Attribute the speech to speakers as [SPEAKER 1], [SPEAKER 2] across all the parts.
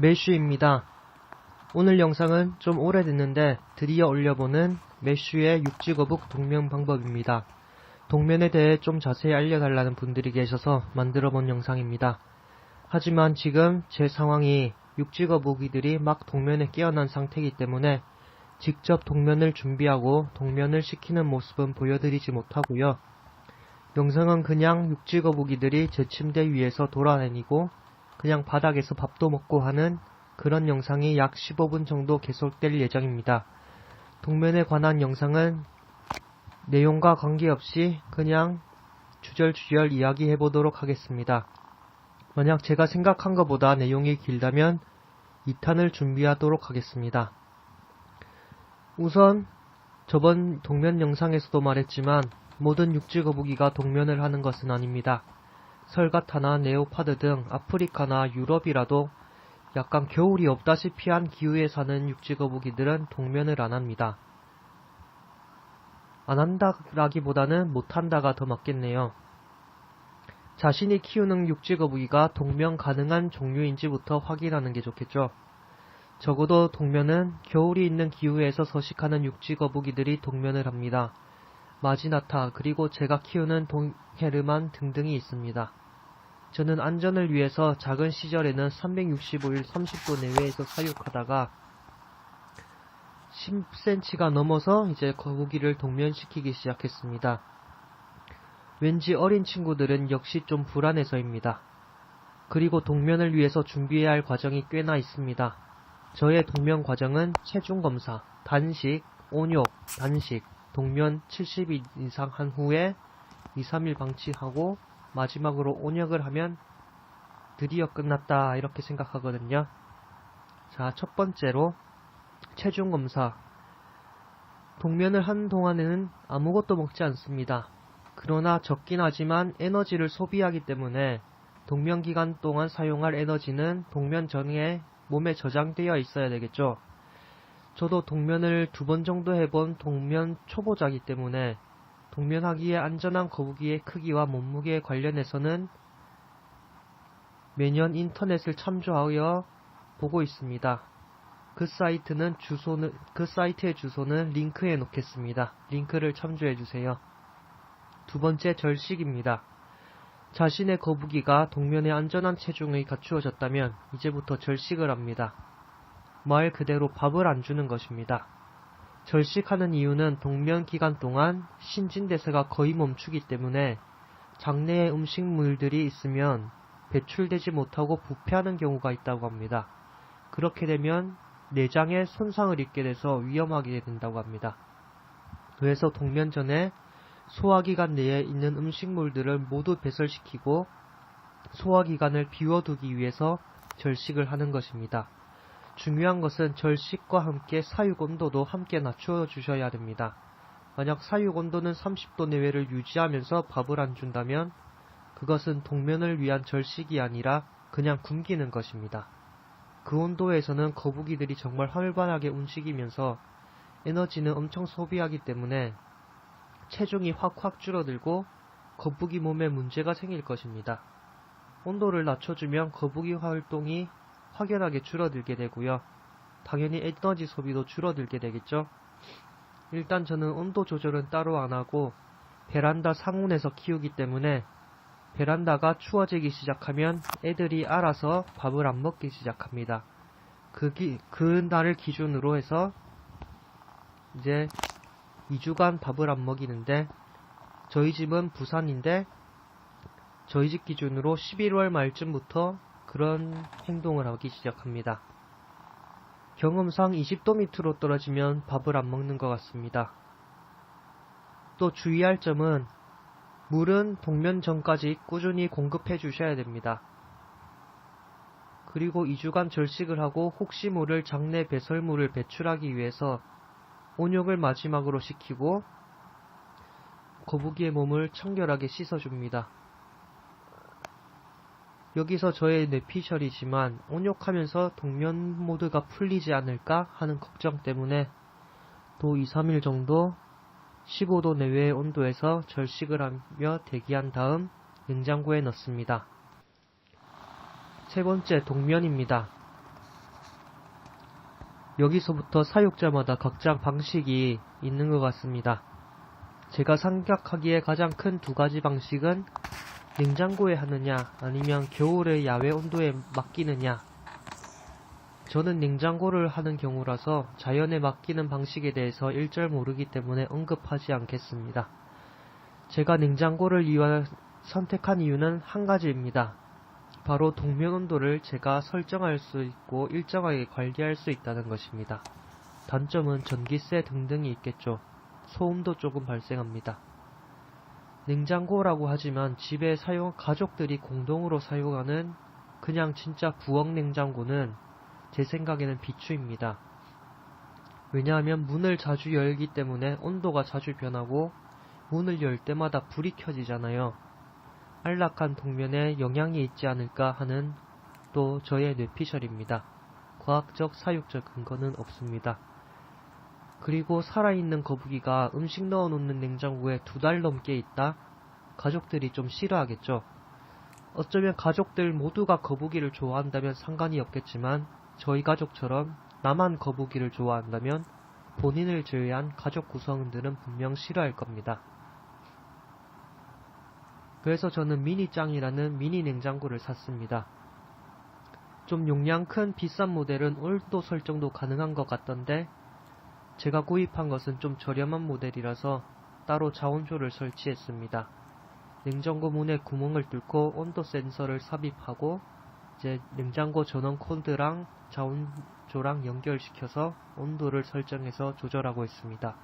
[SPEAKER 1] 매슈입니다. 오늘 영상은 좀 오래됐는데 드디어 올려보는 매슈의 육지거북 동면 방법입니다. 동면에 대해 좀 자세히 알려달라는 분들이 계셔서 만들어본 영상입니다. 하지만 지금 제 상황이 육지거북이들이 막 동면에 깨어난 상태이기 때문에 직접 동면을 준비하고 동면을 시키는 모습은 보여드리지 못하고요. 영상은 그냥 육지거북이들이 제 침대 위에서 돌아다니고 그냥 바닥에서 밥도 먹고 하는 그런 영상이 약 15분 정도 계속될 예정입니다. 동면에 관한 영상은 내용과 관계없이 그냥 주절주절 이야기해보도록 하겠습니다. 만약 제가 생각한 것보다 내용이 길다면 2탄을 준비하도록 하겠습니다. 우선 저번 동면 영상에서도 말했지만 모든 육지거북이가 동면을 하는 것은 아닙니다. 설가타나 네오파드 등 아프리카나 유럽이라도 약간 겨울이 없다시피 한 기후에 사는 육지거북이들은 동면을 안합니다. 안한다라기보다는 못한다가 더 맞겠네요. 자신이 키우는 육지거북이가 동면 가능한 종류인지부터 확인하는 게 좋겠죠. 적어도 동면은 겨울이 있는 기후에서 서식하는 육지거북이들이 동면을 합니다. 마지나타 그리고 제가 키우는 동헤르만 등등이 있습니다. 저는 안전을 위해서 작은 시절에는 365일 30도 내외에서 사육하다가 10cm가 넘어서 이제 거북이를 동면시키기 시작했습니다. 왠지 어린 친구들은 역시 좀 불안해서입니다. 그리고 동면을 위해서 준비해야 할 과정이 꽤나 있습니다. 저의 동면 과정은 체중검사, 단식, 온욕, 단식, 동면 70일 이상 한 후에 2-3일 방치하고 마지막으로 온역을 하면 드디어 끝났다 이렇게 생각하거든요. 자, 첫 번째로 체중검사. 동면을 하는 동안에는 아무것도 먹지 않습니다. 그러나 적긴 하지만 에너지를 소비하기 때문에 동면 기간 동안 사용할 에너지는 동면 전에 몸에 저장되어 있어야 되겠죠. 저도 동면을 2번 정도 해본 동면 초보자이기 때문에 동면하기에 안전한 거북이의 크기와 몸무게에 관련해서는 매년 인터넷을 참조하여 보고 있습니다. 그 사이트의 주소는 링크에 놓겠습니다. 링크를 참조해주세요. 두 번째, 절식입니다. 자신의 거북이가 동면에 안전한 체중이 갖추어졌다면 이제부터 절식을 합니다. 말 그대로 밥을 안 주는 것입니다. 절식하는 이유는 동면 기간 동안 신진대사가 거의 멈추기 때문에 장내에 음식물들이 있으면 배출되지 못하고 부패하는 경우가 있다고 합니다. 그렇게 되면 내장에 손상을 입게 돼서 위험하게 된다고 합니다. 그래서 동면 전에 소화기관 내에 있는 음식물들을 모두 배설시키고 소화기관을 비워두기 위해서 절식을 하는 것입니다. 중요한 것은 절식과 함께 사육 온도도 함께 낮춰 주셔야 됩니다. 만약 사육 온도는 30도 내외를 유지하면서 밥을 안 준다면 그것은 동면을 위한 절식이 아니라 그냥 굶기는 것입니다. 그 온도에서는 거북이들이 정말 활발하게 움직이면서 에너지는 엄청 소비하기 때문에 체중이 확 줄어들고 거북이 몸에 문제가 생길 것입니다. 온도를 낮춰주면 거북이 활동이 확연하게 줄어들게 되고요. 당연히 에너지 소비도 줄어들게 되겠죠. 일단 저는 온도 조절은 따로 안하고 베란다 상온에서 키우기 때문에 베란다가 추워지기 시작하면 애들이 알아서 밥을 안 먹기 시작합니다. 그 날을 기준으로 해서 이제 2주간 밥을 안 먹이는데 저희 집은 부산인데 저희 집 기준으로 11월 말쯤부터 그런 행동을 하기 시작합니다. 경험상 20도 밑으로 떨어지면 밥을 안 먹는 것 같습니다. 또 주의할 점은 물은 동면 전까지 꾸준히 공급해 주셔야 됩니다. 그리고 2주간 절식을 하고 혹시 모를 장내 배설물을 배출하기 위해서 온욕을 마지막으로 시키고 거북이의 몸을 청결하게 씻어줍니다. 여기서 저의 뇌피셜이지만 온욕하면서 동면 모드가 풀리지 않을까 하는 걱정 때문에 또 2-3일 정도 15도 내외의 온도에서 절식을 하며 대기한 다음 냉장고에 넣습니다. 세 번째, 동면입니다. 여기서부터 사육자마다 각자 방식이 있는 것 같습니다. 제가 생각하기에 가장 큰 두 가지 방식은 냉장고에 하느냐 아니면 겨울의 야외 온도에 맡기느냐. 저는 냉장고를 하는 경우라서 자연에 맡기는 방식에 대해서 일절 모르기 때문에 언급하지 않겠습니다. 제가 냉장고를 선택한 이유는 한 가지입니다. 바로 동면 온도를 제가 설정할 수 있고 일정하게 관리할 수 있다는 것입니다. 단점은 전기세 등등이 있겠죠. 소음도 조금 발생합니다. 냉장고라고 하지만 집에 가족들이 공동으로 사용하는 그냥 진짜 부엌 냉장고는 제 생각에는 비추입니다. 왜냐하면 문을 자주 열기 때문에 온도가 자주 변하고 문을 열 때마다 불이 켜지잖아요. 안락한 동면에 영향이 있지 않을까 하는 또 저의 뇌피셜입니다. 과학적 사육적 근거는 없습니다. 그리고 살아있는 거북이가 음식 넣어놓는 냉장고에 2달 넘게 있다? 가족들이 좀 싫어하겠죠. 어쩌면 가족들 모두가 거북이를 좋아한다면 상관이 없겠지만 저희 가족처럼 나만 거북이를 좋아한다면 본인을 제외한 가족 구성원들은 분명 싫어할 겁니다. 그래서 저는 미니짱이라는 미니 냉장고를 샀습니다. 좀 용량 큰 비싼 모델은 온도 설정도 가능한 것 같던데 제가 구입한 것은 좀 저렴한 모델이라서 따로 자원조를 설치했습니다. 냉장고 문에 구멍을 뚫고 온도 센서를 삽입하고 이제 냉장고 전원 코드랑 자원조랑 연결시켜서 온도를 설정해서 조절하고 있습니다.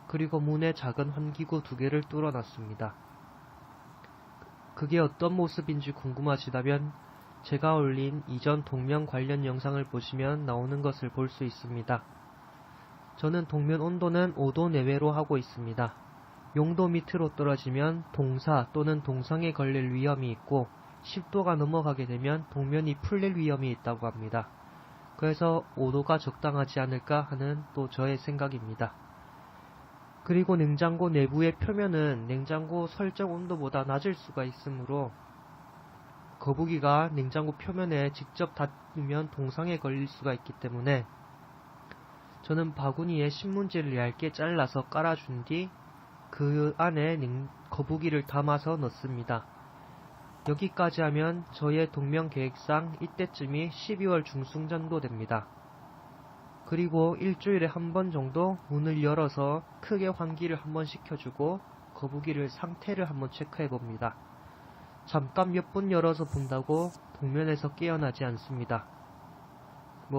[SPEAKER 1] 그리고 문에 작은 환기구 2개를 뚫어놨습니다. 그게 어떤 모습인지 궁금하시다면 제가 올린 이전 동면 관련 영상을 보시면 나오는 것을 볼 수 있습니다. 저는 동면 온도는 5도 내외로 하고 있습니다. 용도 밑으로 떨어지면 동사 또는 동상에 걸릴 위험이 있고 10도가 넘어가게 되면 동면이 풀릴 위험이 있다고 합니다. 그래서 5도가 적당하지 않을까 하는 또 저의 생각입니다. 그리고 냉장고 내부의 표면은 냉장고 설정 온도보다 낮을 수가 있으므로 거북이가 냉장고 표면에 직접 닿으면 동상에 걸릴 수가 있기 때문에 저는 바구니에 신문지를 얇게 잘라서 깔아준 뒤 그 안에 거북이를 담아서 넣습니다. 여기까지 하면 저의 동면 계획상 이때쯤이 12월 중순 정도 됩니다. 그리고 일주일에 한 번 정도 문을 열어서 크게 환기를 한번 시켜주고 거북이를 상태를 한번 체크해 봅니다. 잠깐 몇 분 열어서 본다고 동면에서 깨어나지 않습니다.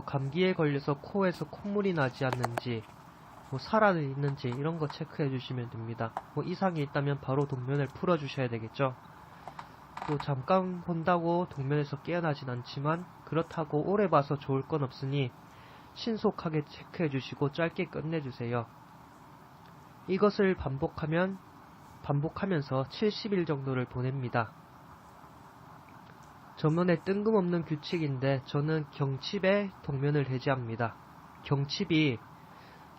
[SPEAKER 1] 감기에 걸려서 코에서 콧물이 나지 않는지 살아있는지 이런 거 체크해 주시면 됩니다. 이상이 있다면 바로 동면을 풀어 주셔야 되겠죠. 또 잠깐 본다고 동면에서 깨어나진 않지만 그렇다고 오래 봐서 좋을 건 없으니 신속하게 체크해 주시고 짧게 끝내주세요. 이것을 반복하면서 70일 정도를 보냅니다. 저만의 뜬금없는 규칙인데 저는 경칩에 동면을 해제합니다. 경칩이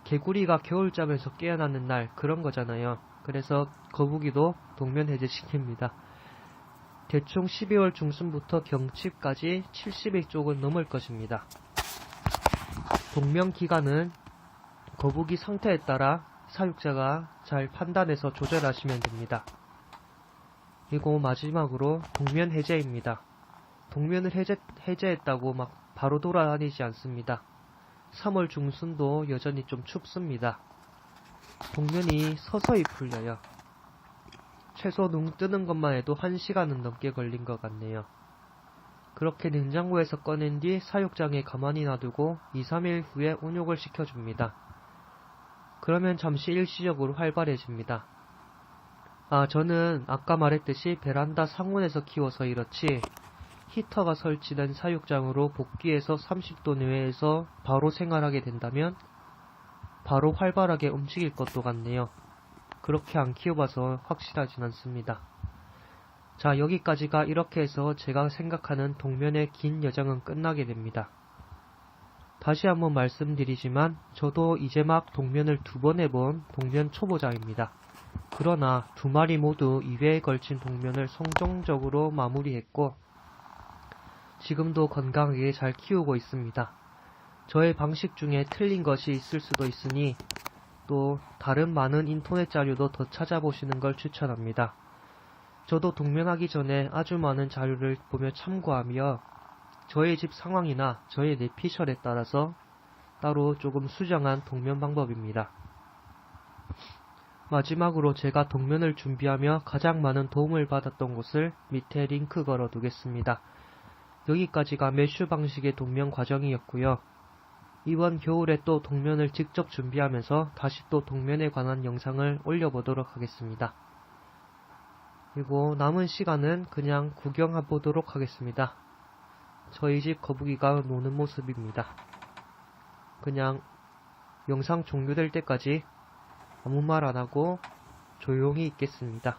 [SPEAKER 1] 개구리가 겨울잠에서 깨어나는 날 그런 거잖아요. 그래서 거북이도 동면 해제시킵니다. 대충 12월 중순부터 경칩까지 70일 쪽은 넘을 것입니다. 동면 기간은 거북이 상태에 따라 사육자가 잘 판단해서 조절하시면 됩니다. 그리고 마지막으로 동면 해제입니다. 동면을 해제했다고 바로 돌아다니지 않습니다. 3월 중순도 여전히 좀 춥습니다. 동면이 서서히 풀려요. 최소 눈 뜨는 것만 해도 1시간은 넘게 걸린 것 같네요. 그렇게 냉장고에서 꺼낸 뒤 사육장에 가만히 놔두고 2-3일 후에 온욕을 시켜줍니다. 그러면 잠시 일시적으로 활발해집니다. 저는 아까 말했듯이 베란다 상온에서 키워서 이렇지 히터가 설치된 사육장으로 복귀해서 30도 내외에서 바로 생활하게 된다면 바로 활발하게 움직일 것도 같네요. 그렇게 안 키워봐서 확실하진 않습니다. 자, 여기까지가 이렇게 해서 제가 생각하는 동면의 긴 여정은 끝나게 됩니다. 다시 한번 말씀드리지만 저도 이제 막 동면을 2번 해본 동면 초보자입니다. 그러나 2마리 모두 2회에 걸친 동면을 성공적으로 마무리했고 지금도 건강하게 잘 키우고 있습니다. 저의 방식 중에 틀린 것이 있을 수도 있으니 또 다른 많은 인터넷 자료도 더 찾아보시는 걸 추천합니다. 저도 동면하기 전에 아주 많은 자료를 보며 참고하며 저의 집 상황이나 저의 내피셜에 따라서 따로 조금 수정한 동면 방법입니다. 마지막으로 제가 동면을 준비하며 가장 많은 도움을 받았던 곳을 밑에 링크 걸어 두겠습니다. 여기까지가 메쉬 방식의 동면 과정이었고요. 이번 겨울에 또 동면을 직접 준비하면서 다시 또 동면에 관한 영상을 올려보도록 하겠습니다. 그리고 남은 시간은 그냥 구경해보도록 하겠습니다. 저희 집 거북이가 노는 모습입니다. 그냥 영상 종료될 때까지 아무 말 안하고 조용히 있겠습니다.